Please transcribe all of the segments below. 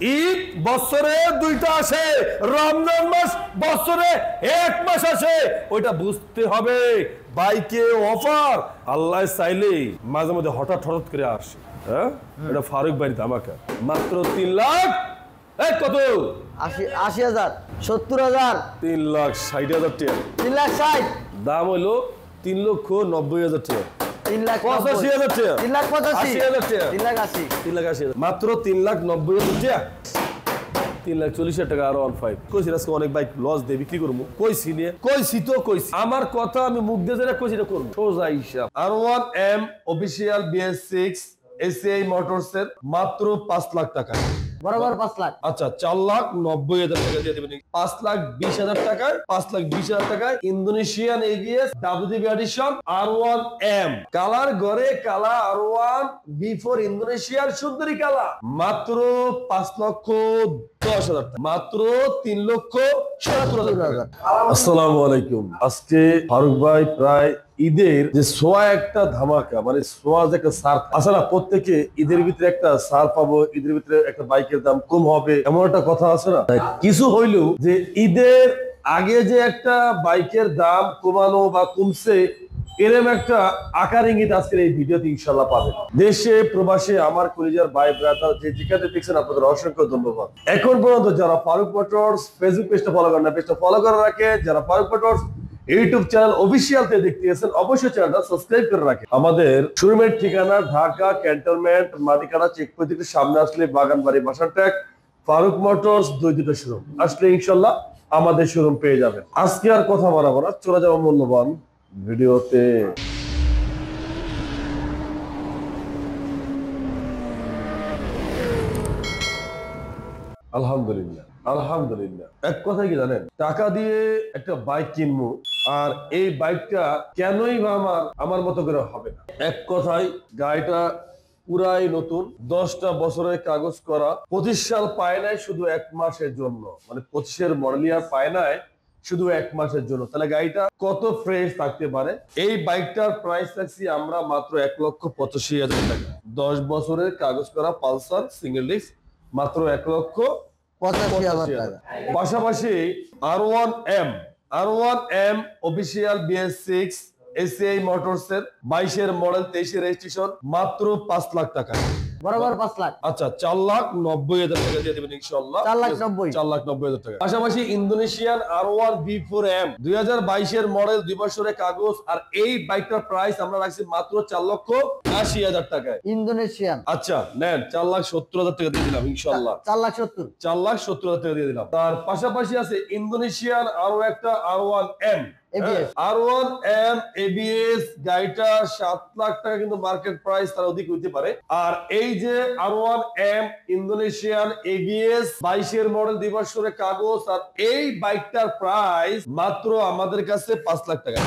ঈদ বছরে দুইটা আসে, রমজান মাস বছরে এক মাস আসে, ওইটা বুঝতে হবে। বাইকে অফার আল্লাহ চাইলে মাঝে মধ্যে হঠাৎ হঠাৎ করে আসে। হ্যাঁ, এটা ফারুক ভাই ধামাকা, মাত্র 3 লাখ। কত? ৮০,০০০, ৭০,০০০, 3,60,000 টাকা। ৩,৬০,০০০, দাম হইলো 3,90,000 টাকা। ৩,৮৫,০০০ টাকা, 3,85,000 টাকা, ৩,৮০,০০০, 3,80,000, মাত্র 3,90,000 টাকা। 3,40,000 টাকা আর 1.5 কইছি। আজকে অনেক বাইক লস দেবি, কি করবো? কইছি নিয়ে কইছি আমার কথা আমি মুখ দিয়ে যেটা কইছি এটা করবো। সোজা হিসাব। R1M official BS6 ACI motors এর মাত্র 5 লাখ টাকা, বরাবর 5 লাখ। আচ্ছা, 4,90,000 টাকা দিয়ে দিবেন। 5,20,000 টাকায়, 5,20,000 টাকায় Indonesian ABS WDB edition R1M colour ঘরে কালা R1 B4 ইন্দোনেশিয়ার সুন্দরী কালা, মাত্র 5,10,000 টাকা, মাত্র 3,77,000 টাকা। আসসালামু আলাইকুম। আজকে ফারুক ভাই প্রায় ঈদের যে সোয়া একটা ধামাকা, মানে সোয়া যে একটা সার আছে না, প্রত্যেকে ঈদের ভিতরে একটা সার পাবো, ঈদের ভিতরে একটা বাইকের দাম কম হবে, এমন একটা কথা আছে না। কিছু হইলেও যে ঈদের আগে যে একটা বাইকের দাম কমানো বা কমছে, এরকম একটা আকার ইঙ্গিত আজকের এই ভিডিওতে ইনশাল্লাহ পাবেন। দেশে প্রবাসে আমার কলিজার ভাই ব্রাদার যে যেখানে দেখছেন, আপনাদের অসংখ্য ধন্যবাদ। এখন পর্যন্ত যারা ফারুক মোটরস ফেসবুক পেজটা ফলো করেন না, পেজটা ফলো করে রাখে। যারা Faruk motors YouTube channel official তে দেখতে গেছেন, অবশ্যই চ্যানেলটা সাবস্ক্রাইব করে রাখেন। আমাদের শোরুমের ঠিকানা ঢাকা ক্যান্টনমেন্ট মাটিকাটা চেকপোস্ট থেকে সামনে আসলে বাগানবাড়ি বাসার ট্যাগ ফারুক মোটরস দুইটা শোরুম আসলে ইনশাল্লাহ আমাদের শোরুম পেয়ে যাবেন। আজকে আর কথা বাড়াবো না, চলে যাবো মূল্যবান ভিডিওতে। আলহামদুলিল্লাহ আলহামদুলিল্লাহ। এক কথা কি জানেন, টাকা দিয়ে একটা বাইক কিনবো আর এই বাইকটা কেনই বা আমার মতো করে হবে না। এক কথায় গাড়িটা পুরাই নতুন, 10টা বছরের কাগজ করা, 25 সাল পায় নাই শুধু 1 মাসের জন্য, মানে 25-এর মডেল ইয়ার পায় নাই শুধু 1 মাসের জন্য। তাহলে গাড়িটা কত ফ্রেশ থাকতে পারে? এই বাইকটার প্রাইস রাখছি আমরা মাত্র 1,85,000 টাকা। 10 বছরের কাগজ করা পালসার সিঙ্গেল ডিস্ক, মাত্র 1,85,000 টাকা। পাশাপাশি R1M official BS6 ACI motors এর 22-এর মডেল 23-এর রেজিস্ট্রেশন, মাত্র 5 লাখ টাকা, বরাবর 5 লাখ। আচ্ছা, 4,90,000 টাকা দিয়ে দিবেন ইনশাআল্লাহ। 4,90,000 টাকা। পাশাপাশি ইন্দোনেশিয়ান R1 B4M 2022-এর মডেল, 2 বছরের কাগজ, আর এই বাইকটার প্রাইস আমরা রাখছি মাত্র 4,80,000 টাকায়। ইন্দোনেশিয়ান, আচ্ছা নেন, 4,70,000 টাকা দিয়ে দিলাম ইনশাআল্লাহ। 4,70,000, 4,70,000 টাকা দিয়ে দিলাম। তার পাশাপাশি আছে ইন্দোনেশিয়ান আরো একটা R1M ABS, R1M ABS, গাড়িটা 7 লাখ টাকা, কিন্তু মার্কেট প্রাইস তার অধিক হইতে পারে। আর এই যে R1M ইন্দোনেশিয়ান ABS 22-এর মডেল, 2 বছরের কাগজ, আর এই বাইকটার প্রাইস মাত্র আমাদের কাছে 5 লাখ টাকা।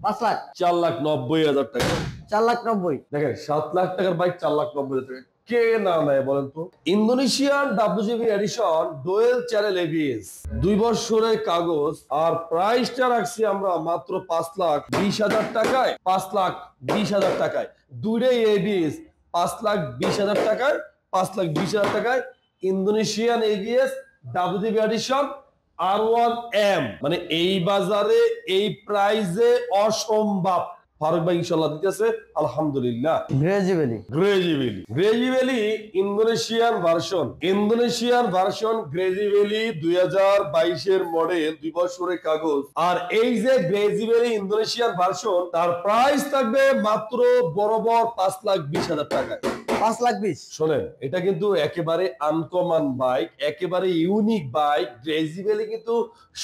5 লাখ, 4,90,000 টাকা। 4,90,000, দেখেন, 7 লাখ টাকার বাইক 4,90,000 টাকা, কে না নেয় বলেন তো? Indonesian WDB addition dual channel ABS, 2 বছরের কাগজ, আর প্রাইসটা রাখছি আমরা মাত্র 5,20,000 টাকায়। 5,20,000 টাকায় দুইটাই ABS, 5,20,000 টাকায়, 5,20,000 টাকায় Indonesian ABS WDB edition R1M। মানে এই বাজারে এই প্রাইসে অসম্ভব। ফারুক ভাই ইনশাআল্লাহ দিতেছে আলহামদুলিল্লাহ। গ্রেজিভেলি ইন্দোনেশিয়ান ভার্সন গ্রেজিভেলি 2022-এর মডেল, 2 বছরের কাগজ, আর এই যে গ্রেজিভেলি ইন্দোনেশিয়ান ভার্সন, তার প্রাইস থাকবে মাত্র বরাবর 5,20,000 টাকায়। 5,20,000। শোনেন, এটা কিন্তু একেবারে আনকমন বাইক, একেবারে ইউনিক বাইক। গ্রেজিভেলি কিন্তু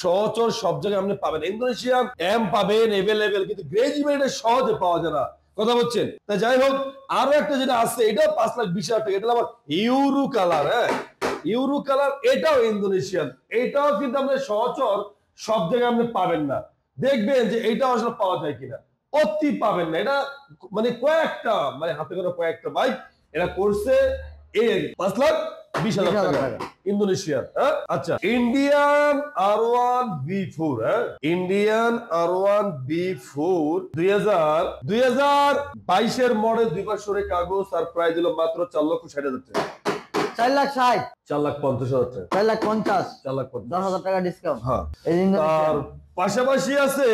সচরাচর সব জায়গায় আপনি পাবেন। ইন্দোনেশিয়ান এম পাবেন এভেলেবেল, কিন্তু গ্রেজিভেলি সহজে পাওয়া যায় না, কথা বলছেন। তা যাই হোক, আরো একটা যেটা আছে, এটাও 5,20,000 টাকা। এটা আবার ইউরো কালার। হ্যাঁ, ইউরো কালার, এটাও ইন্দোনেশিয়ান। এটাও কিন্তু আপনি সচরাচর সব জায়গায় আপনি পাবেন না। দেখবেন যে এটা আসলে পাওয়া যায় কিনা, অতি পাবেন না। এটা মানে কয়েকটা, মানে হাতে করে কয়েকটা বাইক এরা করছে। এই 5,20,000 টাকা ইন্দোনেশিয়ান। আচ্ছা, Indian R1 B4, Indian R1 B4 2022-এর model, 2 বছরের কাগজ, আর প্রাইস দিল মাত্র 4,60,000 টাকা। 4,60,000, 4,50,000 টাকা, 4,50,000, 4,50,000। 10,000 টাকা ডিসকাউন্ট। হ্যাঁ, এই যে তার ইন্দোনেশিয়ান। পাশাপাশি আছে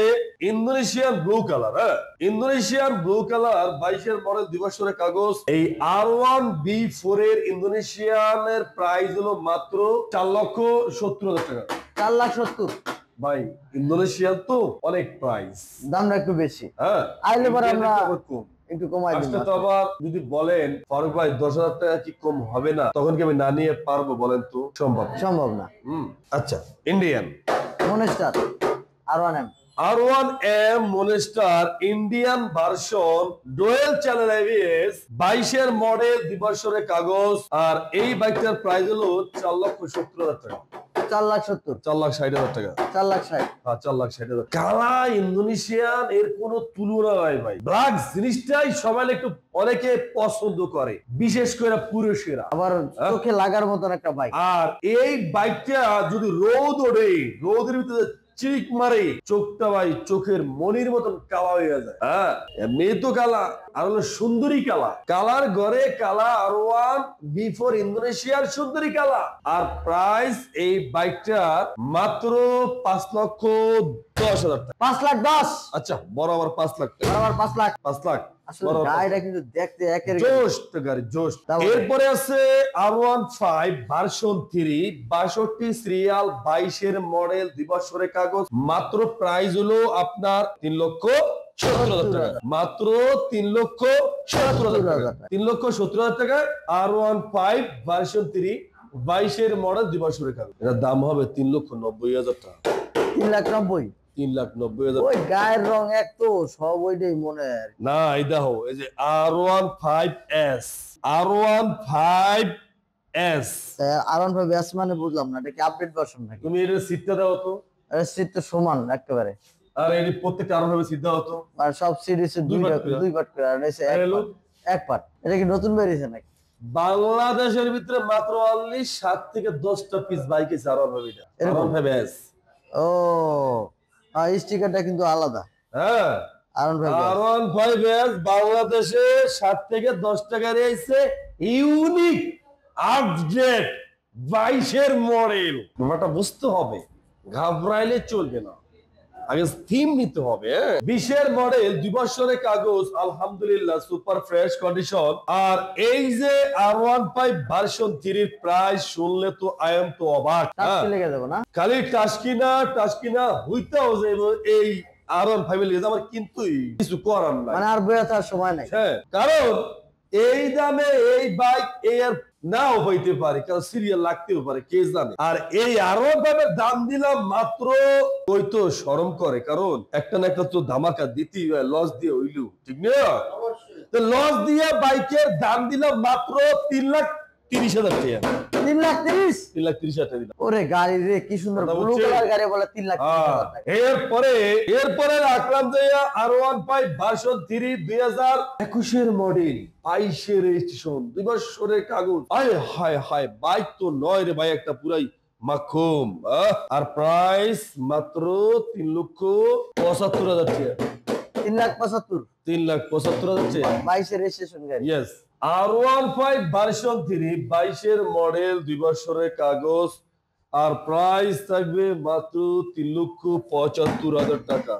ইন্দোনেশিয়ান ব্লু কালার। হ্যাঁ, ইন্দোনেশিয়ান ব্লু কালার 22-এর মডেল 2 বছরের কাগজ। এই R1B4 এর ইন্দোনেশিয়ানের প্রাইস হলো মাত্র 4,70,000 টাকা। 4,70,000, ভাই ইন্দোনেশিয়ান তো অনেক প্রাইস। দামটা একটু বেশি। হ্যাঁ, আইলে পরে আমরা ইন্ডিয়াতে আবার কম। একটু কমাই দিব। আসলে তো আবার যদি বলেন ফারুক ভাই 10,000 টাকা কি কম হবে না, তখন কি আমি না নিয়ে পারবো বলেন তো? সম্ভব না। সম্ভব না। আচ্ছা, Indian monster R1M, R1M monster Indian version dual channel ABS 22-এর মডেল 2 বছরের কাগজ। আর এই বাইকটার প্রাইস হলো 4,70,000 টাকা। 4,70,000, 4,60,000 টাকা। 4,60,000। হ্যাঁ, 4,60,000। কালা ইন্দোনেশিয়ান এর কোনো তুলনা নাই ভাই। ব্ল্যাক জিনিসটাই সবাই একটু অনেকে পছন্দ করে, বিশেষ করে পুরুষেরা। আবার চোখে লাগার মতন একটা বাইক। আর এই বাইকটা যদি রোদ ওঠে, রোদের ভিতরে চিক মারে, চোখটা ভাই চোখের মনির মতন কালা হয়ে যায়। হ্যাঁ, এমনি তো কালা, আর হলো সুন্দরী কালা। কালার ঘরে কালা R1B4 ইন্দোনেশিয়ার সুন্দরী কালা। আর প্রাইস এই বাইকটা মাত্র 5,10,000 টাকা। 5,10,000, আচ্ছা, বরাবর 5 লাখ টাকা। বরাবর 5 লাখ। 5 লাখ আসলে বরাবর 5 লাখ। গাড়িটা কিন্তু দেখতে একের জোশ তো গাড়ি, জোশ। তারপরে? এরপরে আছে R15 ভার্সন 3 62 সিরিয়াল 22-এর মডেল 2 বছরের কাগজ। মাত্র প্রাইস হলো আপনার 3,70,000 টাকা। মাত্র 3,70,000 টাকা। 3,70,000 টাকা R15 ভার্সন 3 22-এর মডেল 2 বছরের কাগজ। এর দাম হবে 3,90,000 টাকা। 3,90,000। 3,90,000। ওই গায়ের রং এক তো সব ওইটাই মনের। না, এই দেখো, এই যে R15S, R15S। R1.5 S মানে বুঝলাম না, এটা কি আপডেট ভার্সন নাকি? তুমি এর সিটটা দাও তো। এর সিট তো সমান একেবারে, আর এই প্রত্যেকটা R15 সিট দাও তো। আর সব সিরিজে দুই পার্ট করে। দুই পার্ট করে, আর এসে আর এলো? এক পার্ট। এটা কি নতুন বেরিয়েছে নাকি? বাংলাদেশের ভিতরে মাত্র অনলি 7 থেকে 10টা পিস বাইক আছে R15 টা। এরকম? R15S। ও, স্টিকারটা কিন্তু আলাদা। হ্যাঁ, R1.5 R15S বাংলাদেশে 7 থেকে 10 টাকা রয়েছে। ইউনিক আপডেট 22-এর মডেল। ব্যাপারটা বুঝতে হবে, ঘাবড়াইলে চলবে না, আগে থিম নিতে হবে। 20-এর মডেল 2 বছরের কাগজ, আলহামদুলিল্লাহ সুপার ফ্রেশ কন্ডিশন। আর এই যে R15 ভার্সন 3 এর প্রাইস শুনলে তো আই এম তো অবাক। টাচ লেগে যাবে না? খালি টাস্কিনা হইতেও যাইব এই R15 এর আমার কিন্তু কিছু করার নাই। মানে আর বইয়া থাকার সময় নাই। হ্যাঁ, কারণ এই দামে এই বাইক এর নাও হইতে পারে, কারণ সিরিয়াল লাগতেও পারে, কে জানে। আর এই R15 এর দাম দিলাম মাত্র, ওই তো শরম করে, কারণ একটা না একটা তো ধামাকা দিতেই হয়, লস দিয়ে হইলু, ঠিক না? তো লস দিয়ে বাইকের দাম দিলাম মাত্র 3,30,000 টাকা। 3,30,000? 3,30,000 টাকা দিলাম। ওরে গাড়ি রে, কি সুন্দর কথা ব্লু বলছি? কালার গাড়ি, বলে 3,30,000 টাকা। এরপরে রাখলাম যে R15 ভার্সন 3 2021-এর মডেল, 22-এর রেজিস্ট্রেশন, 2 বছরের কাগজ। আয় হায় হায়, বাইক তো নয় রে ভাই, একটা পুরাই মাখুম। আর প্রাইস মাত্র 3,75,000 টাকা। 3,75,000, 3,75,000 টাকা। 22-এর রেজিস্ট্রেশন গাড়ি। ইয়েস, R15 ভার্সন 3 22-এর মডেল, 2 বছরের কাগজ। আর প্রাইস থাকবে মাত্র 3,75,000 টাকা।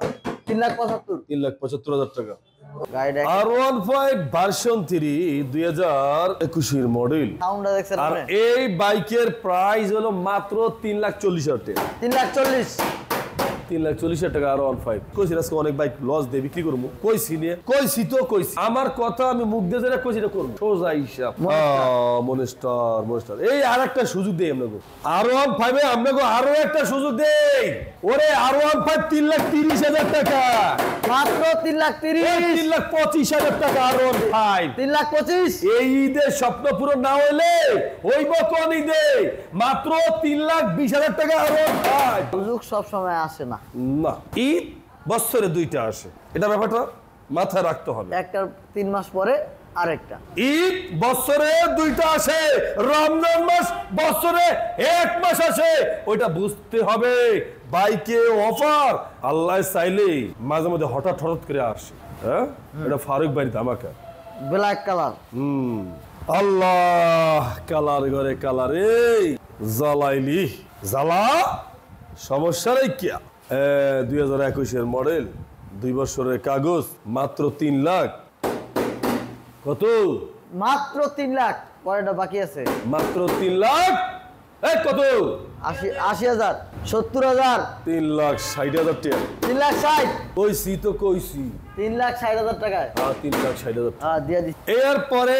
3,75,000 3,75,000 টাকা। গাড়িটা R15 ভার্সন 3 2021-এর মডেল। সাউন্ডটা দেখছেন আর আপনি? এই বাইকের প্রাইস হলো মাত্র 3,40,000 টাকা। 3,40,000। 3,40,000 টাকা R15। কইছি আজকে অনেক বাইক লস দিয়ে বিক্রি করবো, কইছি নিয়ে, কইছি তো কইছি, আমার কথা আমি মুখ দিয়ে যেটা কইছি এটা করবো, সোজা হিসাব। মনস্টার এই আর একটা সুযোগ দেই আপনাকে, R15 এ আপনাকে আরো একটা সুযোগ দেই। ওরে R15 3,30,000 টাকা, মাত্র 3,30,000। 3,25,000 টাকা R15। 3,25,000। এই ঈদের স্বপ্ন পূরণ না হইলে হইব কোন ঈদে? মাত্র 3,20,000 টাকা R15। সুযোগ সব সময় আসে না, না, ঈদ বছরে 2টা আসে, এটা ব্যাপারটা মাথায় রাখতে হবে। একটা 3 মাস পরে আরেকটা। ঈদ বছরে 2টা আসে, রমজান মাস বছরে 1 মাস আসে, ওইটা বুঝতে হবে। বাইকে অফার আল্লাহ চাইলে মাঝে মধ্যে হঠাৎ করে আসে। হ্যাঁ, এটা ফারুক ভাইয়ের ধামাকা। Black colour. আল্লাহ কালার ঘরে কালার এই জ্বালাইলি জ্বালা সমস্যা নেই কিয়া 2021-এর মডেল 2 বছরের কাগজ মাত্র 3 লাখ কত মাত্র 3 লাখ পরেটা বাকি আছে মাত্র 3 লাখ এই কত 80,000 70,000 3,60,000 টাকা 3,60,000 কইছি তো কইছি 3,60,000 টাকায় 3,60,000 হ্যাঁ দিয়ে দিচ্ছি এরপরে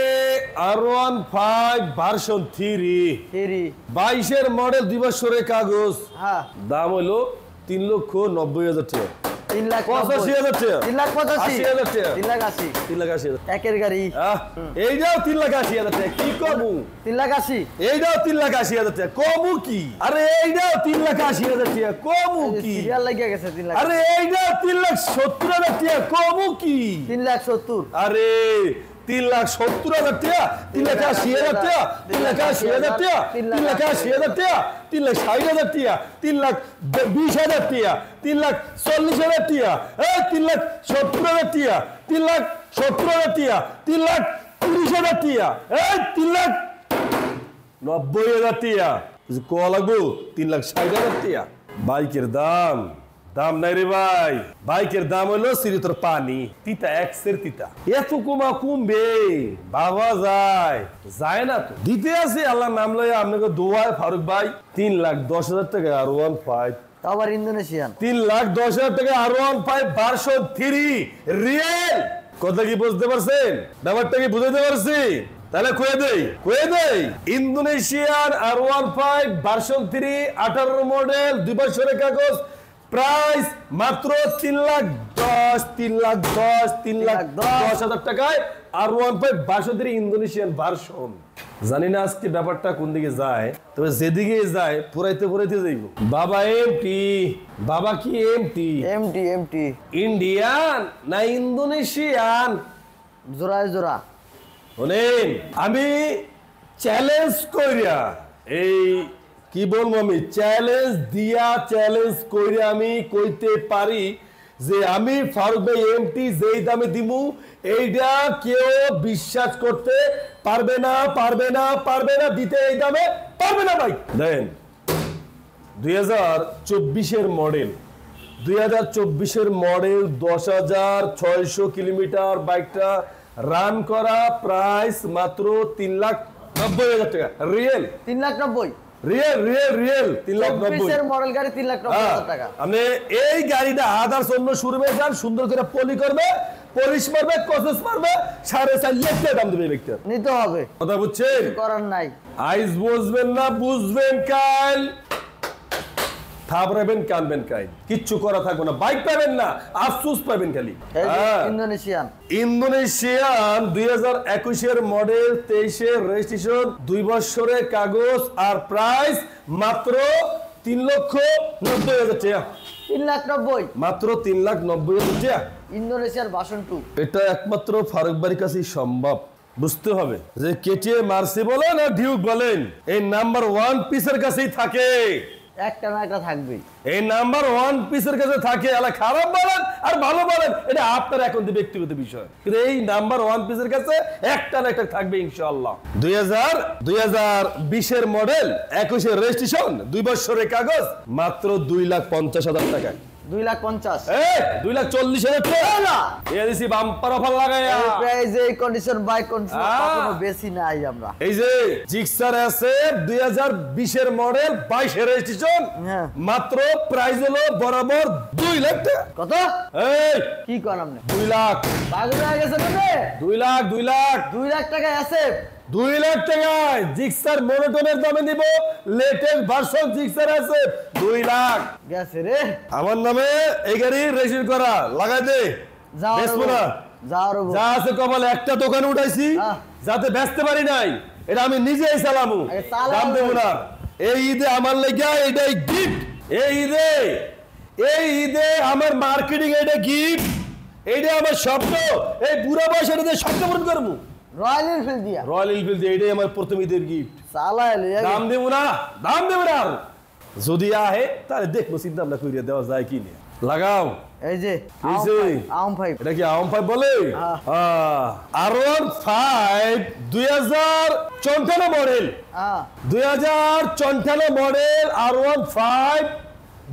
R15 ভার্সন 3 22-এর মডেল 2 বছরের কাগজ হ্যাঁ দাম হলো 3,90,000 টাকা 3,85,000 টাকা 3,85,000 টাকা 3,80,000 3,80,000 একের গাড়ি এইটাও 3,80,000 টাকা কি কমু 3,80,000 এইটাও 3,80,000 টাকা কমু কি আরে এইটাও 3,80,000 টাকা কমু কি সিরিয়াল লাগিয়ে গেছে 3 লাখ আরে এইটাও 3,70,000 টাকা কমু কি 3,70,000 আরে 3,70,000 টাকা 3,80,000 টাকা 3,80,000 টাকা 3,80,000 টাকা 3,60,000 টাকা 3,20,000 টাকা 3,40,000 টাকা এই 3,70,000 টাকা 3,70,000 টাকা 3,30,000 টাকা এই 3,90,000 টাকা কিছু কোয়া লাগবো 3,60,000 টাকা বাইকের দাম নাই রে ভাই বাইকের দাম হলো সিরিতর পানি তিতা এক্সের তিতা এত কমবে বাবা যায় না তো দিতে আছে আল্লাহ নাম লয়ে আপনাকে দোয়ায় ফারুক ভাই 3,10,000 টাকা R15 তাও আবার ইন্দোনেশিয়ান 3,10,000 টাকা R15 ভার্সন 3 রিয়েল কথা কি বুঝতে পারছেন ব্যাপারটা কি বুঝতে পারছি তাহলে কয়ে দেই ইন্দোনেশিয়ান R15 ভার্সন 3 18 মডেল 2 বছরের কাগজ প্রাইস মাত্র 3,10,000 টাকায় R15 ভার্সন 3 ইন্দোনেশিয়ান ভার্সন জানি না আজকে ব্যাপারটা কোন দিকে যায় তবে যেদিকে যায় পুরাইতে যাইব বাবা বাবা কি এমটি ইন্ডিয়ান না ইন্দোনেশিয়ান জোড়া শোনেন আমি চ্যালেঞ্জ কইরা এই কি বলবো আমি চ্যালেঞ্জ কইরা আমি কইতে পারি যে আমি ফারুক ভাই এমটি যেই দামে দিমু এইটা কেউ বিশ্বাস করতে পারবে না দিতে এই দামে পারবে না ভাই দেন 2024-এর মডেল 10,600 কিলোমিটার বাইকটা রান করা প্রাইস মাত্র 3,90,000 টাকা রিয়েল 3,90,000 রিয়েল 3,90,000 মডেল গাড়ি 3,90,000 টাকা আপনি এই গাড়িটা আদার্স অন্য শোরুমে যান সুন্দর করে পলি করবে পলিশ মারবে কসেস মারবে 4.5 লাখ টাকা দাম দেবে ব্যক্তি নিতে হবে কথা বুঝছেন করার নাই আইস বুঝবেন না বুঝবেন কাল থাবরাবেন কানবেন কাই কিচ্ছু করা থাকবে না বাইক পাবেন না আফসোস পাবেন খালি ইন্দোনেশিয়ান 2021-এর মডেল 23-এর রেজিস্ট্রেশন 2 বছরের কাগজ আর প্রাইস মাত্র 3,90,000 টাকা 3,90,000 মাত্র 3,90,000 টাকা ইন্দোনেশিয়ার ভার্সন 2 এটা একমাত্র ফারুক বাড়ির কাছেই সম্ভব বুঝতে হবে যে কেটিএম মার্সি বলেন আর ডিউক বলেন এই নাম্বার 1 পিসের কাছেই থাকে একটা না একটা থাকবেই এই নাম্বার 1 পিসের কাছে থাকে আলা খারাপ বলেন আর ভালো বলেন এটা আপনার এখন ব্যক্তিগত বিষয় কিন্তু এই নাম্বার 1 পিসের কাছে একটা না একটা থাকবে ইনশাআল্লাহ 2020-এর মডেল 21-এর রেজিস্ট্রেশন 2 বছরের কাগজ মাত্র 2,50,000 টাকা 2,50,000 2,40,000 টাকা এই দিছি বাম্পার অফার লাগায়া প্রাইস এই কন্ডিশন বাইক কন্ডিশন কখনো বেশি নাই আমরা এই যে জিক্সার আছে 2020-এর মডেল 22-এর রেজিস্ট্রেশন মাত্র প্রাইস হলো বরাবর 2 লাখ টাকা কত এই কি কোন আপনি 2 লাখ পাগল হয়ে গেছে কত 2 লাখ টাকা আছে 2 লাখ টাকায় জিক্সার মনোটনের দামে দিব লেটেস্ট ভার্সন জিক্সার আছে 2 লাখ গেছে রে আমার নামে এই গাড়ি রেজিস্ট্রেশন করা লাগাই দে বেচবো না যা আছে কপালে একটা দোকানে উঠাইছি যাতে বেচতে পারি নাই এটা আমি নিজেই চালামু দাম দেবো না এই ঈদে আমার লেগে এটাই গিফট এই ঈদে আমার মার্কেটিং এটা গিফট এইটা আমার স্বপ্ন এই বুড়া বয়সে এটা স্বপ্ন পূরণ করবো রয়্যাল এনফিল্ড দিয়া এটাই আমার প্রথম ঈদের গিফট চালাইলে দাম দেবো না যদি আহে তাহলে দেখবো চিন্তা ভাবনা করিয়া দেওয়া যায় কি নিয়ে লাগাও এই যে কিছে? আম 5 এটা কি আম 5 বলে? R15 2054 মডেল, 2054 মডেল R15,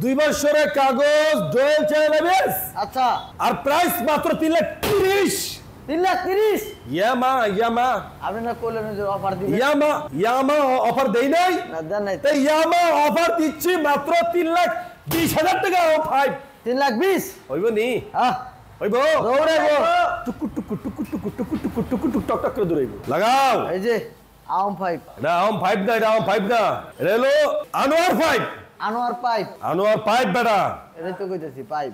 2 বছরের কাগজ, ডুয়েল চ্যানেল ABS। আচ্ছা, আর প্রাইস মাত্র 3,30,000। 3,30,000 ইয়ামা আপনি না করলেন যে অফার দিবেন। ইয়ামা অফার দেই নাই, না দেন নাই। তাই ইয়ামা অফার দিচ্ছি মাত্র 3,20,000 টাকা। 3,20,000 হইব নি? হইব? দৌড়াইবো। টুকু টুকু টুকু টুকু টুকু টুকু টুকু টুক টক টক করে দৌড়াইব। লাগাও। এই যে আম 5, এটা আম 5 না, এটা আম 5 না, এটা হলো আনোয়ার 5। আনোয়ার 5, আনোয়ার 5 বেটা। এটা তো কইতাছি 5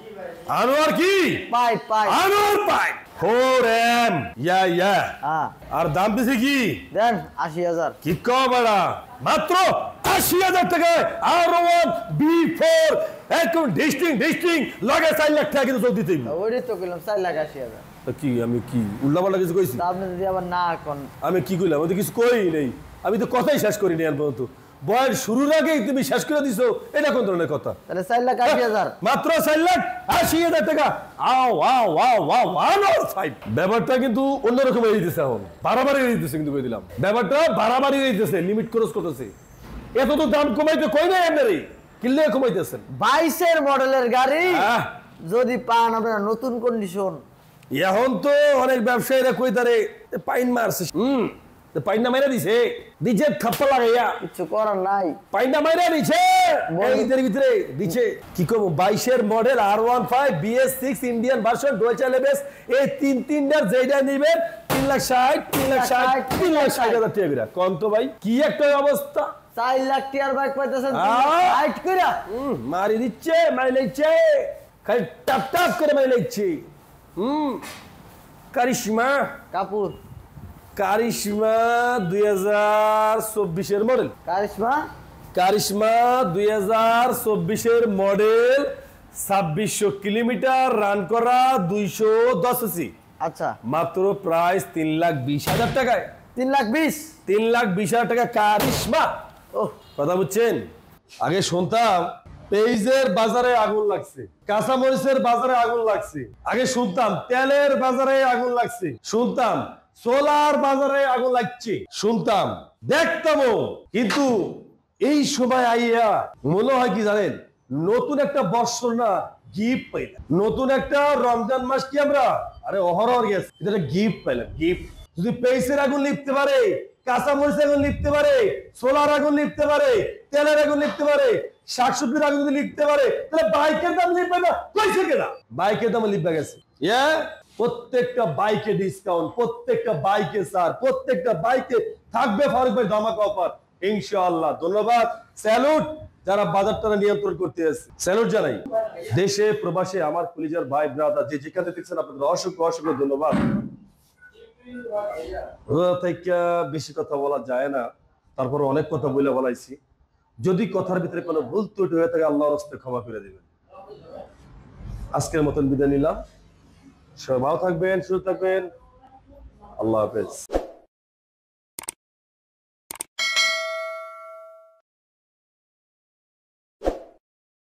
আনোয়ার কি? 5 আনোয়ার 5 4M। ইয়া আর দাম দিছে কি? দেন 80,000। কি কও বেটা? মাত্র 80,000 টাকায় R1 B4 একদম ডিস্টিং লাগে 4 লাখ টাকা কিন্তু যোগ দিতেই। ওইটাই তো কইলাম 4,80,000। কি আমি কি উল্টাপাল্টা কিছু কইছি? আপনি যদি আবার না কোন আমি কি কইলাম? আমি তো কিছু কই নাই, আমি তো কথাই শেষ করি নি। আর পর্যন্ত বয়ের শুরুর আগেই তুমি শেষ করে দিছো, এটা কোন ধরনের কথা? তাহলে 4,80,000। মাত্র 4,80,000 টাকা। আনোয়ার 5। ব্যাপারটা কিন্তু অন্যরকম হয়ে যেতেছে, এখন বাড়াবাড়ি হয়ে যেতেছে। কিন্তু কই দিলাম ব্যাপারটা বাড়াবাড়ি হয়ে যেতেছে, লিমিট ক্রস করতেছে। এত তো দাম কমাইতে কই নাই আপনারই, কিনলে কমাইতেছেন। 22 এর মডেলের গাড়ি হ্যাঁ, যদি পান আপনারা নতুন কন্ডিশন। এখন তো অনেক ব্যবসায়ীরা কইতারে পাইন মারছে। পাইনা মাইরা দিছে, দিছে থাপ্পা লাগাইয়া। কিছু করার নাই, পাইনা মাইরা দিছে এইদের ভিতরে দিছে। কি করব? 22 এর model R15 BS6 Indian version dual channel ABS, এই তিনটার যেটা নিবেন 3,60,000 3,60,000 টাকা করে। কোন তো ভাই কি একটা অবস্থা! 4 লাখ টাকার বাইক পাইতেছেন হাইট কইরা। মারি দিচ্ছে, মারি দিচ্ছে, খালি টাপ টাপ করে মারি দিচ্ছে। কারিশমা কাপুর, কারিশমা 2024 এর মডেল। কারিশমা 2024 এর মডেল, 2600 কিলোমিটার রান করা, 210 সিসি। আচ্ছা, মাত্র প্রাইস 3,20,000 টাকায়। 3,20,000 টাকা কারিশমা। কথা বুঝছেন? আগে শুনতাম পেঁয়াজের বাজারে আগুন লাগছে, কাঁচামরিচের বাজারে আগুন লাগছে। আগে শুনতাম তেলের বাজারে আগুন লাগছে, শুনতাম সোলার বাজারে আগুন লাগছে, শুনতাম, দেখতামও। কিন্তু এই সময় আইয়া মনে হয় কি জানেন, নতুন একটা বর্ষর না গিফট পাইলাম। নতুন একটা রমজান মাস কি আমরা অহরহর গেছে, এটা গিফট পাইলাম। গিফট যদি পেঁয়াজের আগুন লিখতে পারে, কাঁচামরিচের আগুন লিখতে পারে, সোলার আগুন লিখতে পারে, তেলের আগুন লিখতে পারে, শাকসবজির আগুন যদি লিখতে পারে, তাহলে বাইকের দাম লিখবে না? কইছে কেনা বাইকের দাম লিখবে গেছে। প্রত্যেকটা বাইকে ডিসকাউন্ট, প্রত্যেকটা বাইকে স্যার, প্রত্যেকটা বাইকে থাকবে ফারুক ভাই ধামাকা অফার ইনশাআল্লাহ। ধন্যবাদ, স্যালুট যারা বাজারটা নিয়ন্ত্রণ করতে আছে, স্যালুট জানাই। দেশে প্রবাসে আমার কলিজার ভাই ব্রাদার যে যেখানে দেখছেন, আপনাদের অসংখ্য ধন্যবাদ। বেশি কথা বলা যায় না, তারপর অনেক কথা বলাইছি। যদি কথার ভিতরে কোনো ভুল ত্রুটি হয়ে থাকে, আল্লাহর রাস্তায় ক্ষমা করে দিবেন। আজকের মতন বিদায় নিলাম। সবাই ভালো থাকবেন, সুস্থ থাকবেন। আল্লাহ হাফেজ।